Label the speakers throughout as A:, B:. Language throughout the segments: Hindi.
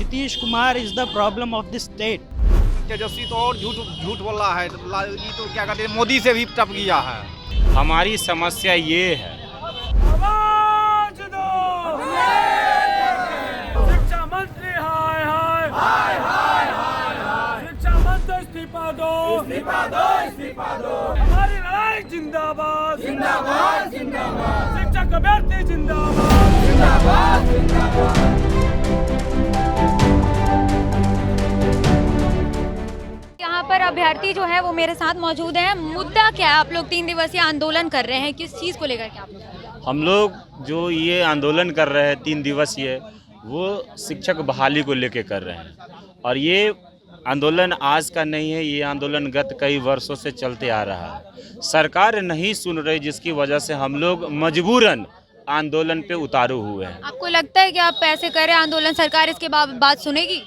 A: Nitish Kumar is the problem of the state.
B: Tejashwi तो और झूठ झूठ बोल रहा है, ये तो क्या कहते हैं, मोदी से भी टप गया है।
C: हमारी समस्या ये है,
D: आवाज दो, शिक्षा मंत्री हाय हाय हाय हाय हाय, शिक्षा मंत्री इस्तीफा दो, इस्तीफा दो, इस्तीफा दो। हमारी लड़ाई जिंदाबाद, जिंदाबाद, जिंदाबाद। शिक्षक अभ्यर्थी जिंदाबाद, जिंदाबाद, जिंदाबाद।
E: यहाँ पर अभ्यर्थी जो है वो मेरे साथ मौजूद हैं। मुद्दा क्या है? आप लोग 3 दिवसीय आंदोलन कर रहे हैं, किस चीज़ को लेकर के आप लोग?
C: हम लोग जो ये आंदोलन कर रहे हैं 3 दिवसीय, वो शिक्षक बहाली को लेके कर रहे हैं। और ये आंदोलन आज का नहीं है, ये आंदोलन गत कई वर्षों से चलते आ रहा है। सरकार नहीं सुन रही, जिसकी वजह से हम लोग मजबूरन आंदोलन पे उतारू हुए हैं।
E: आपको लगता है कि आप ऐसे करें आंदोलन, सरकार इसके बात सुनेगी?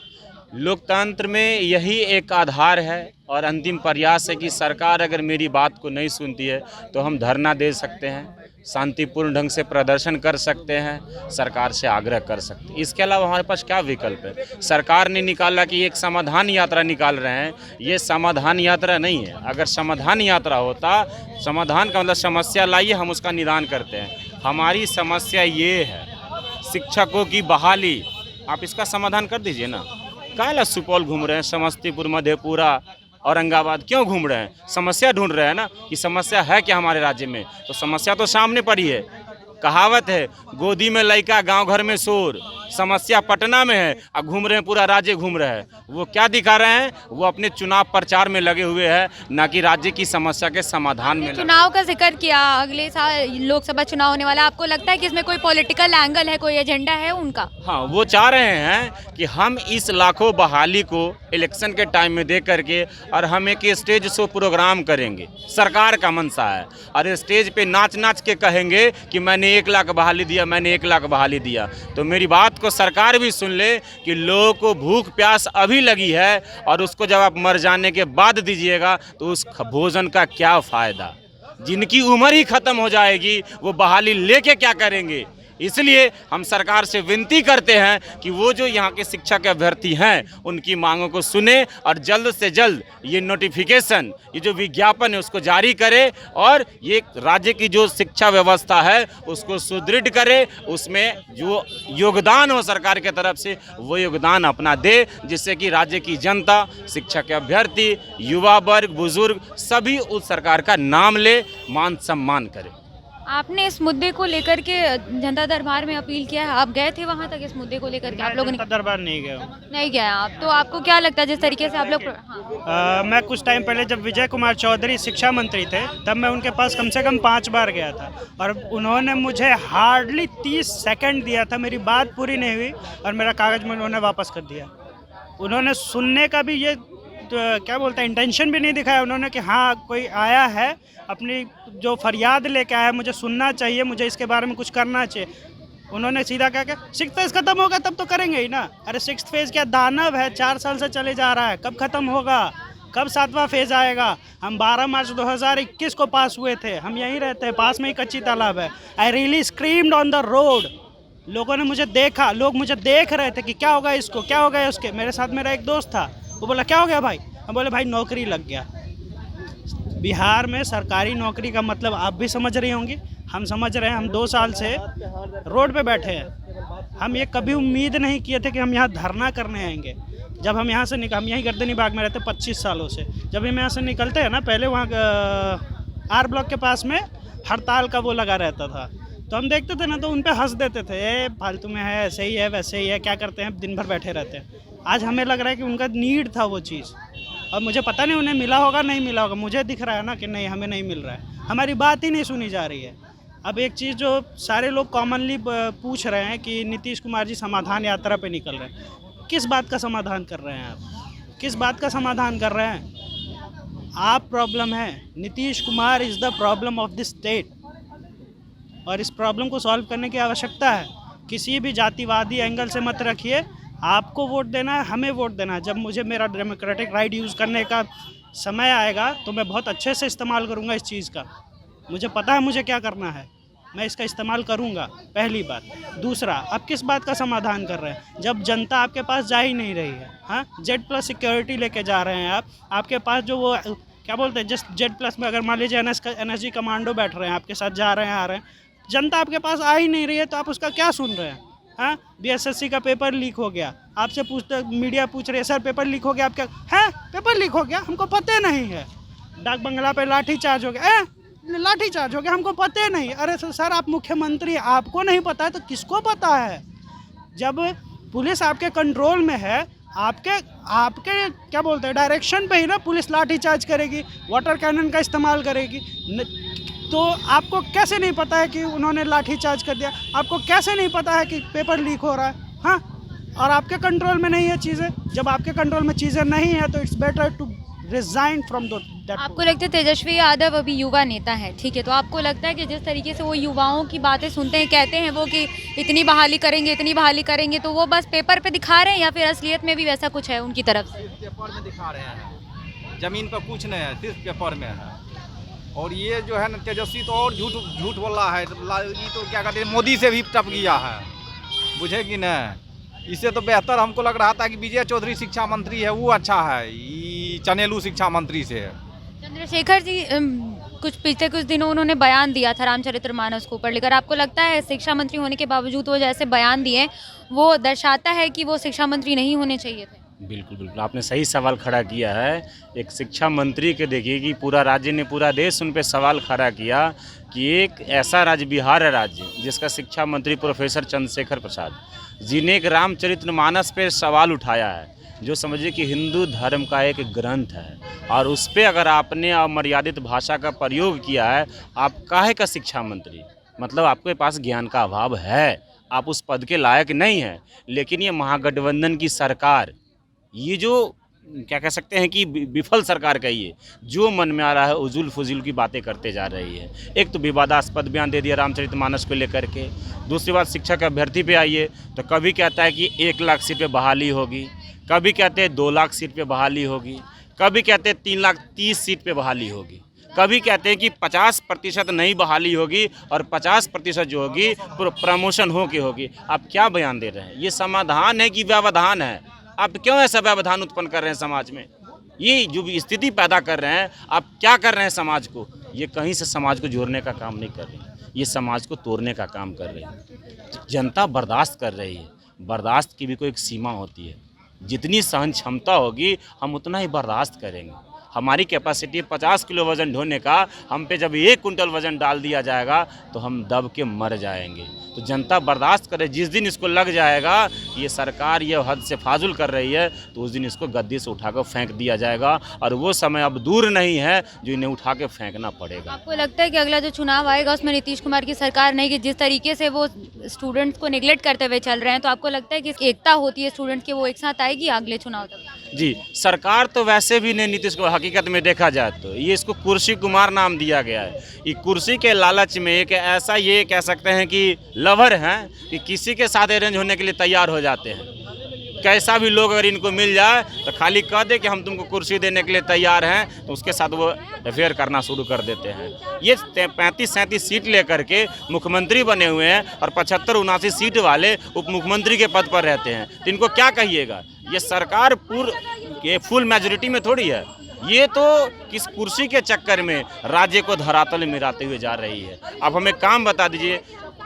C: लोकतंत्र में यही एक आधार है और अंतिम प्रयास है कि सरकार अगर मेरी बात को नहीं सुनती है तो हम धरना दे सकते हैं, शांतिपूर्ण ढंग से प्रदर्शन कर सकते हैं, सरकार से आग्रह कर सकते हैं। इसके अलावा हमारे पास क्या विकल्प है? सरकार ने निकाला कि एक समाधान यात्रा निकाल रहे हैं, ये समाधान यात्रा नहीं है। अगर समाधान यात्रा होता, समाधान का मतलब समस्या लाइए, हम उसका निदान करते हैं। हमारी समस्या ये है शिक्षकों की बहाली, आप इसका समाधान कर दीजिए ना। काला सुपौल घूम रहे हैं, समस्तीपुर, मधेपुरा, औरंगाबाद क्यों घूम रहे हैं? समस्या ढूंढ रहे हैं ना कि समस्या है क्या हमारे राज्य में। तो समस्या तो सामने पड़ी है। कहावत है, गोदी में लड़का गांव घर में शोर। समस्या पटना में है, अब घूम रहे हैं, पूरा राज्य घूम रहे हैं। वो क्या दिखा रहे हैं? वो अपने चुनाव प्रचार में लगे हुए हैं, ना कि राज्य की समस्या के समाधान में।
E: चुनाव का जिक्र किया, अगले साल लोकसभा चुनाव होने वाला, आपको लगता है कि इसमें कोई पॉलिटिकल एंगल है, कोई एजेंडा है उनका?
C: हाँ, वो चाह रहे हैं कि हम इस लाखों बहाली को इलेक्शन के टाइम में दे करके और हम एक स्टेज शो प्रोग्राम करेंगे। सरकार का मंशा है, और स्टेज पे नाच नाच के कहेंगे कि मैंने 1 लाख बहाली दिया, मैंने 1 लाख बहाली दिया। तो मेरी बात को सरकार भी सुन ले कि लोगों को भूख प्यास अभी लगी है, और उसको जब आप मर जाने के बाद दीजिएगा तो उस भोजन का क्या फ़ायदा? जिनकी उम्र ही ख़त्म हो जाएगी वो बहाली लेके क्या करेंगे? इसलिए हम सरकार से विनती करते हैं कि वो जो यहाँ के शिक्षक अभ्यर्थी हैं उनकी मांगों को सुने और जल्द से जल्द ये नोटिफिकेशन, ये जो विज्ञापन है उसको जारी करे, और ये राज्य की जो शिक्षा व्यवस्था है उसको सुदृढ़ करे। उसमें जो योगदान हो सरकार के तरफ से वो योगदान अपना दे, जिससे कि राज्य की जनता, शिक्षक अभ्यर्थी, युवा वर्ग, बुजुर्ग सभी उस सरकार का नाम ले, मान सम्मान करे।
E: आपने इस मुद्दे को लेकर के जनता दरबार में अपील किया है, आप गए थे वहां तक इस मुद्दे को लेकर के? आप लोगों ने
A: दरबार नहीं गया।
E: नहीं गया आप? तो आपको क्या लगता है जिस तरीके से आप लोग? हाँ।
A: मैं कुछ टाइम पहले जब विजय कुमार चौधरी शिक्षा मंत्री थे तब मैं उनके पास कम से कम 5 बार गया था, और उन्होंने मुझे हार्डली 30 सेकंड दिया था, मेरी बात पूरी नहीं हुई और मेरा कागज़ में उन्होंने वापस कर दिया। उन्होंने सुनने का भी ये क्या बोलते हैं इंटेंशन भी नहीं दिखाया उन्होंने कि हाँ कोई आया है, अपनी जो फरियाद लेके आया है, मुझे सुनना चाहिए, मुझे इसके बारे में कुछ करना चाहिए। उन्होंने सीधा क्या क्या 6th फेज़ ख़त्म होगा तब तो करेंगे ही ना। अरे 6th फेज़ क्या दानव है, 4 साल से चले जा रहा है, कब ख़त्म होगा? कब 7वां फेज़ आएगा? हम 12 मार्च 2021 को पास हुए थे, हम यहीं रहते हैं, पास में ही कच्ची तालाब है। I really screamed on the road. लोगों ने मुझे देखा, लोग मुझे देख रहे थे कि क्या होगा इसको, क्या होगा उसके। मेरे साथ मेरा एक दोस्त था, वो बोला क्या हो गया भाई? हम बोले भाई नौकरी लग गया। बिहार में सरकारी नौकरी का मतलब आप भी समझ रही होंगी, हम समझ रहे हैं। हम 2 साल से रोड पे बैठे हैं। हम ये कभी उम्मीद नहीं किए थे कि हम यहाँ धरना करने आएंगे। जब हम यहाँ से हम यहीं गर्दनी बाग में रहते 25 सालों से। जब हम यहाँ से निकलते हैं ना, पहले वहाँ आर ब्लॉक के पास में हड़ताल का वो लगा रहता था, तो हम देखते थे ना तो उन पे हंस देते थे, ए फालतू में है, ऐसे ही है, वैसे ही है, क्या करते हैं, दिन भर बैठे रहते हैं। आज हमें लग रहा है कि उनका नीड था वो चीज़, और मुझे पता नहीं उन्हें मिला होगा नहीं मिला होगा, मुझे दिख रहा है ना कि नहीं हमें नहीं मिल रहा है, हमारी बात ही नहीं सुनी जा रही है। अब एक चीज़ जो सारे लोग कॉमनली पूछ रहे हैं कि नीतीश कुमार जी समाधान यात्रा पे निकल रहे हैं, किस बात का समाधान कर रहे हैं आप? किस बात का समाधान कर रहे हैं आप? प्रॉब्लम है, Nitish Kumar is the problem of the state, और इस प्रॉब्लम को सॉल्व करने की आवश्यकता है। किसी भी जातिवादी एंगल से मत रखिए। आपको वोट देना है, हमें वोट देना है। जब मुझे मेरा डेमोक्रेटिक राइट यूज़ करने का समय आएगा तो मैं बहुत अच्छे से इस्तेमाल करूँगा इस चीज़ का। मुझे पता है मुझे क्या करना है। मैं इसका इस्तेमाल करूँगा, पहली बात। दूसरा, आप किस बात का समाधान कर रहे हैं जब जनता आपके पास जा ही नहीं रही है? हाँ, Z+ सिक्योरिटी लेके जा रहे हैं आप, आपके पास जो वो क्या बोलते हैं जिस Z+ में अगर मान लीजिए NSG कमांडो बैठ रहे हैं आपके साथ, जा रहे हैं आ रहे हैं, जनता आपके पास आ ही नहीं रही है तो आप उसका क्या सुन रहे हैं? हाँ, BSSC का पेपर लीक हो गया, आपसे पूछते मीडिया पूछ रही है सर पेपर लीक हो गया, आप क्या है पेपर लीक हो गया हमको पता नहीं है। डाक बंगला पे लाठी चार्ज हो गया, लाठी चार्ज हो गया हमको पता नहीं। अरे सर आप मुख्यमंत्री, आपको नहीं पता है तो किसको पता है? जब पुलिस आपके कंट्रोल में है, आपके क्या बोलते हैं डायरेक्शन पे ही ना पुलिस लाठी चार्ज करेगी, वाटर कैनन का इस्तेमाल करेगी। तो आपको कैसे नहीं पता है कि उन्होंने लाठी चार्ज कर दिया? आपको कैसे नहीं पता है कि पेपर लीक हो रहा है? हाँ, और आपके कंट्रोल में नहीं है चीज़ें। जब आपके कंट्रोल में चीज़ें नहीं है तो it's better to resign from that.
E: आपको लगता है तेजस्वी यादव अभी युवा नेता है, ठीक है, तो आपको लगता है कि जिस तरीके से वो युवाओं की बातें सुनते हैं, कहते हैं वो कि इतनी बहाली करेंगे, तो वो बस पेपर पे दिखा रहे हैं या फिर असलियत में भी वैसा कुछ है उनकी तरफ से?
B: पेपर में दिखा रहे हैं, जमीन पर कुछ नहीं है, सिर्फ पेपर में है। और ये जो है ना तेजस्वी तो और झूठ बोल रहा है, ये तो क्या कहते हैं मोदी से भी टप गया है, बुझे कि नहीं? इससे तो बेहतर हमको लग रहा था कि विजय चौधरी शिक्षा मंत्री है वो अच्छा है, ये चनेलू शिक्षा मंत्री से।
E: चंद्रशेखर जी पिछले कुछ दिनों उन्होंने बयान दिया था रामचरितमानस को ऊपर लेकर, आपको लगता है शिक्षा मंत्री होने के बावजूद वो जैसे बयान दिए वो दर्शाता है कि वो शिक्षा मंत्री नहीं होने चाहिए थे?
C: बिल्कुल बिल्कुल, आपने सही सवाल खड़ा किया है। एक शिक्षा मंत्री के देखिए कि पूरा राज्य ने, पूरा देश उन पे सवाल खड़ा किया कि एक ऐसा राज्य बिहार है राज्य जिसका शिक्षा मंत्री प्रोफेसर चंद्रशेखर प्रसाद जी ने एक रामचरितमानस पे सवाल उठाया है, जो समझिए कि हिंदू धर्म का एक ग्रंथ है, और उस पर अगर आपने अमर्यादित भाषा का प्रयोग किया है, आप काहे का शिक्षा मंत्री? मतलब आपके पास ज्ञान का अभाव है, आप उस पद के लायक नहीं हैं। लेकिन ये महागठबंधन की सरकार, ये जो क्या कह सकते हैं कि विफल सरकार कहिए, जो मन में आ रहा है उजुल फुजुल की बातें करते जा रही है। एक तो विवादास्पद बयान दे दिया रामचरितमानस को लेकर के, दूसरी बात शिक्षा के अभ्यर्थी पे आइए तो कभी कहता है कि 1 लाख सीट पे बहाली होगी, कभी कहते हैं 2 लाख सीट पे बहाली होगी, कभी कहते हैं 3,30,000 सीट पे बहाली होगी, कभी कहते हैं कि 50% नई बहाली होगी और 50% जो होगी प्रमोशन होगी। आप क्या बयान दे रहे हैं? ये समाधान है कि व्यवधान है? आप क्यों ऐसा व्यवधान उत्पन्न कर रहे हैं समाज में? ये जो भी स्थिति पैदा कर रहे हैं, आप क्या कर रहे हैं समाज को? ये कहीं से समाज को जोड़ने का काम नहीं कर रहे हैं, ये समाज को तोड़ने का काम कर रहे हैं। जनता बर्दाश्त कर रही है, बर्दाश्त की भी कोई एक सीमा होती है। जितनी सहन क्षमता होगी हम उतना ही बर्दाश्त करेंगे। हमारी कैपेसिटी 50 किलो वज़न ढोने का, हम पे जब 1 कुंटल वज़न डाल दिया जाएगा तो हम दब के मर जाएंगे। तो जनता बर्दाश्त करे, जिस दिन इसको लग जाएगा कि ये सरकार ये हद से फाजुल कर रही है तो उस दिन इसको गद्दी से उठाकर फेंक दिया जाएगा, और वो समय अब दूर नहीं है जो इन्हें उठा के फेंकना पड़ेगा।
E: आपको लगता है कि अगला जो चुनाव आएगा उसमें नीतीश कुमार की सरकार नहीं, कि जिस तरीके से वो स्टूडेंट्स को निगलेक्ट करते हुए चल रहे हैं, तो आपको लगता है कि एकता होती है स्टूडेंट की, वो एक साथ आएगी अगले चुनाव तक?
C: जी, सरकार तो वैसे भी नहीं नीतीश को, हकीकत में देखा जाए तो ये इसको कुर्सी कुमार नाम दिया गया है। ये कुर्सी के लालच में एक ऐसा, ये कह सकते हैं कि लवर हैं कि किसी के साथ अरेंज होने के लिए तैयार हो जाते हैं। कैसा भी लोग अगर इनको मिल जाए तो खाली कह दे कि हम तुमको कुर्सी देने के लिए तैयार हैं, तो उसके साथ वो अफेयर करना शुरू कर देते हैं। ये 35-37 सीट लेकर के मुख्यमंत्री बने हुए हैं और 75-79 सीट वाले उप मुख्यमंत्री के पद पर रहते हैं, तो इनको क्या कहिएगा? ये सरकार फुल मेजोरिटी में थोड़ी है, ये तो किस कुर्सी के चक्कर में राज्य को धरातल में मिलाते हुए जा रही है। आप हमें काम बता दीजिए,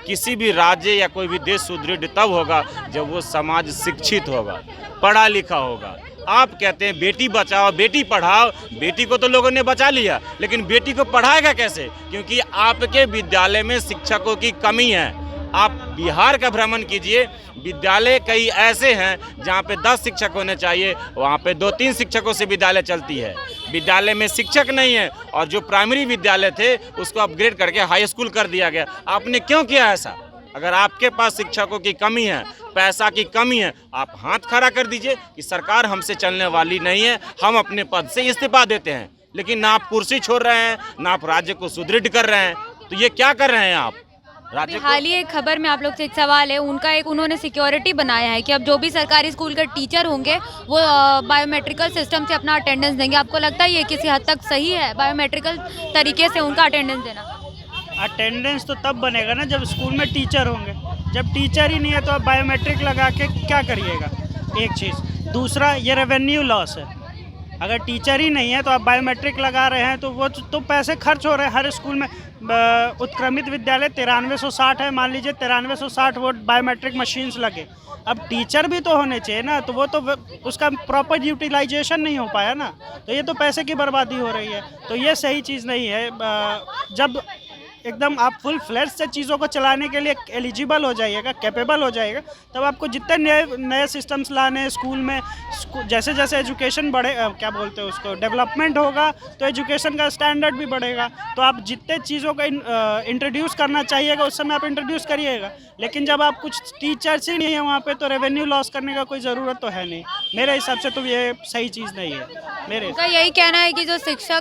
C: किसी भी राज्य या कोई भी देश सुदृढ़ तब होगा जब वो समाज शिक्षित होगा, पढ़ा लिखा होगा। आप कहते हैं बेटी बचाओ बेटी पढ़ाओ, बेटी को तो लोगों ने बचा लिया, लेकिन बेटी को पढ़ाएगा कैसे? क्योंकि आपके विद्यालय में शिक्षकों की कमी है। आप बिहार का भ्रमण कीजिए, विद्यालय कई ऐसे हैं जहाँ पे 10 शिक्षक होने चाहिए, वहाँ पे 2-3 शिक्षकों से विद्यालय चलती है। विद्यालय में शिक्षक नहीं है, और जो प्राइमरी विद्यालय थे उसको अपग्रेड करके हाई स्कूल कर दिया गया। आपने क्यों किया ऐसा? अगर आपके पास शिक्षकों की कमी है, पैसा की कमी है, आप हाथ खड़ा कर दीजिए कि सरकार हमसे चलने वाली नहीं है, हम अपने पद से इस्तीफा देते हैं। लेकिन ना आप कुर्सी छोड़ रहे हैं, ना आप राज्य को सुदृढ़ कर रहे हैं, तो ये क्या कर रहे हैं आप?
E: हाल ही एक खबर में आप लोग से एक सवाल है, उन्होंने सिक्योरिटी बनाया है कि अब जो भी सरकारी स्कूल के टीचर होंगे वो बायोमेट्रिकल सिस्टम से अपना अटेंडेंस देंगे। आपको लगता है ये किसी हद तक सही है, बायोमेट्रिकल तरीके से उनका अटेंडेंस देना?
A: अटेंडेंस तो तब बनेगा ना जब स्कूल में टीचर होंगे। जब टीचर ही नहीं है तो आप बायोमेट्रिक लगा के क्या करिएगा, एक चीज़। दूसरा, ये रेवेन्यू लॉस है। अगर टीचर ही नहीं है तो आप बायोमेट्रिक लगा रहे हैं तो वो तो पैसे खर्च हो रहे हैं हर स्कूल में। उत्क्रमित विद्यालय 9360 है, मान लीजिए 9360 वोट बायोमेट्रिक मशीन्स लगे। अब टीचर भी तो होने चाहिए ना, तो वो तो उसका प्रॉपर यूटिलाइजेशन नहीं हो पाया ना, तो ये तो पैसे की बर्बादी हो रही है। तो ये सही चीज़ नहीं है। जब एकदम आप फुल फ्लैश से चीज़ों को चलाने के लिए एलिजिबल हो जाइएगा, कैपेबल हो जाएगा, तब आपको जितने नए सिस्टम्स लाने हैं स्कूल में, जैसे जैसे एजुकेशन बढ़े, क्या बोलते हैं उसको, डेवलपमेंट होगा तो एजुकेशन का स्टैंडर्ड भी बढ़ेगा। तो आप जितने चीज़ों का इंट्रोड्यूस करना चाहिएगा उस समय आप इंट्रोड्यूस करिएगा। लेकिन जब आप कुछ टीचर्स ही नहीं है वहाँ पे, तो रेवेन्यू लॉस करने का कोई ज़रूरत तो है नहीं। मेरे हिसाब से तो ये सही चीज़ नहीं है। मेरे
E: उनका यही कहना है कि जो शिक्षा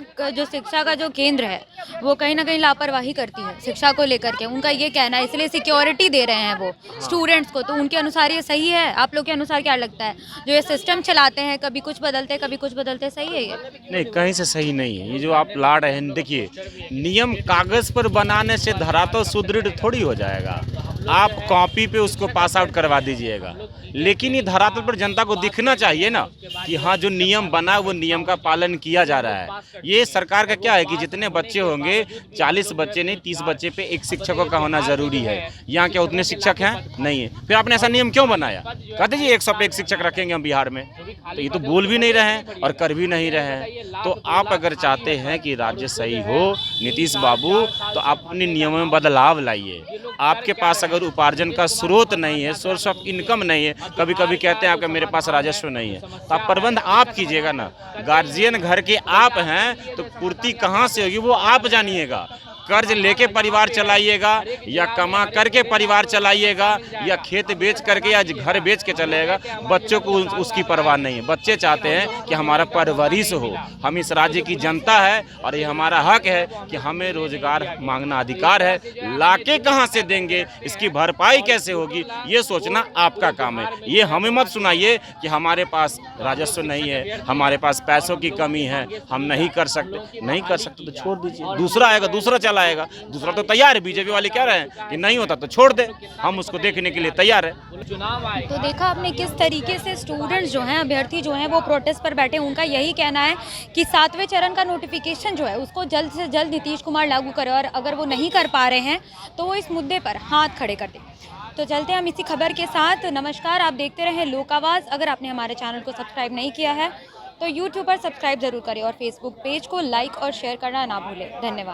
E: का जो केंद्र है वो कहीं ना कहीं लापरवाही करती है शिक्षा को लेकर के। उनका ये कहना है, इसलिए सिक्योरिटी दे रहे हैं वो स्टूडेंट्स को। तो उनके अनुसार ये सही है? आप लोग के अनुसार क्या लगता है? जो ये सिस्टम चलाते हैं, कभी कुछ बदलते कभी कुछ बदलते, सही है ये?
C: नहीं, कहीं से सही नहीं है। ये जो आप ला रहे हैं, देखिए, नियम कागज़ पर बनाने से धरातल सुदृढ़ थोड़ी हो जाएगा। आप कॉपी पे उसको पास आउट करवा दीजिएगा, लेकिन ये धरातल पर जनता को दिखना चाहिए ना कि हाँ, जो नियम बना वो नियम का पालन किया जा रहा है। ये सरकार का क्या है कि जितने बच्चे होंगे, 40 बच्चे नहीं 30 बच्चे पे एक शिक्षकों का होना जरूरी है। यहाँ क्या उतने शिक्षक हैं? नहीं है। फिर आपने ऐसा नियम क्यों बनाया? कहते जी 100 पे एक शिक्षक रखेंगे हम बिहार में, तो ये तो बोल भी नहीं रहे हैं और कर भी नहीं रहे हैं। तो आप अगर चाहते हैं कि राज्य सही हो, नीतीश बाबू, तो आप अपने नियमों में बदलाव लाइए। आपके पास अगर उपार्जन का स्रोत नहीं है, सोर्स ऑफ इनकम नहीं है, कभी कभी कहते हैं आपके मेरे पास राजस्व नहीं है, तो आप प्रबंध आप कीजिएगा ना। गार्जियन घर के आप हैं, तो पूर्ति कहाँ से होगी वो आप जानिएगा। कर्ज लेके परिवार चलाइएगा या कमा करके परिवार चलाइएगा या खेत बेच करके या घर बेच के चलेगा, बच्चों को उसकी परवाह नहीं है। बच्चे चाहते हैं कि हमारा परवरिश हो। हम इस राज्य की जनता है और ये हमारा हक है कि हमें रोजगार मांगना अधिकार है। लाके कहाँ से देंगे, इसकी भरपाई कैसे होगी, ये सोचना आपका काम है। ये हमें मत सुनाइए कि हमारे पास राजस्व नहीं है, हमारे पास पैसों की कमी है, हम नहीं कर सकते। नहीं कर सकते तो छोड़ दीजिए, दूसरा आएगा, दूसरा आएगा। दूसरा तो तैयार है। बीजेपी वाले कह रहे हैं कि नहीं होता तो छोड़ दे, हम उसको देखने के लिए तैयार है।
E: तो देखा आपने किस तरीके से स्टूडेंट्स जो हैं, अभ्यर्थी जो हैं, वो प्रोटेस्ट पर बैठे। उनका यही कहना है कि 7वें चरण का नोटिफिकेशन जो है उसको जल्द से जल्द नीतीश कुमार लागू करे, और अगर वो नहीं कर पा रहे हैं तो वो इस मुद्दे पर हाथ खड़े कर दें। तो चलते हैं हम इसी खबर के साथ। नमस्कार, आप देखते रहें लोक आवाज़। अगर आपने हमारे चैनल को सब्सक्राइब नहीं किया है तो यूट्यूब पर सब्सक्राइब जरूर करें और फेसबुक पेज को लाइक और शेयर करना ना भूलें। धन्यवाद।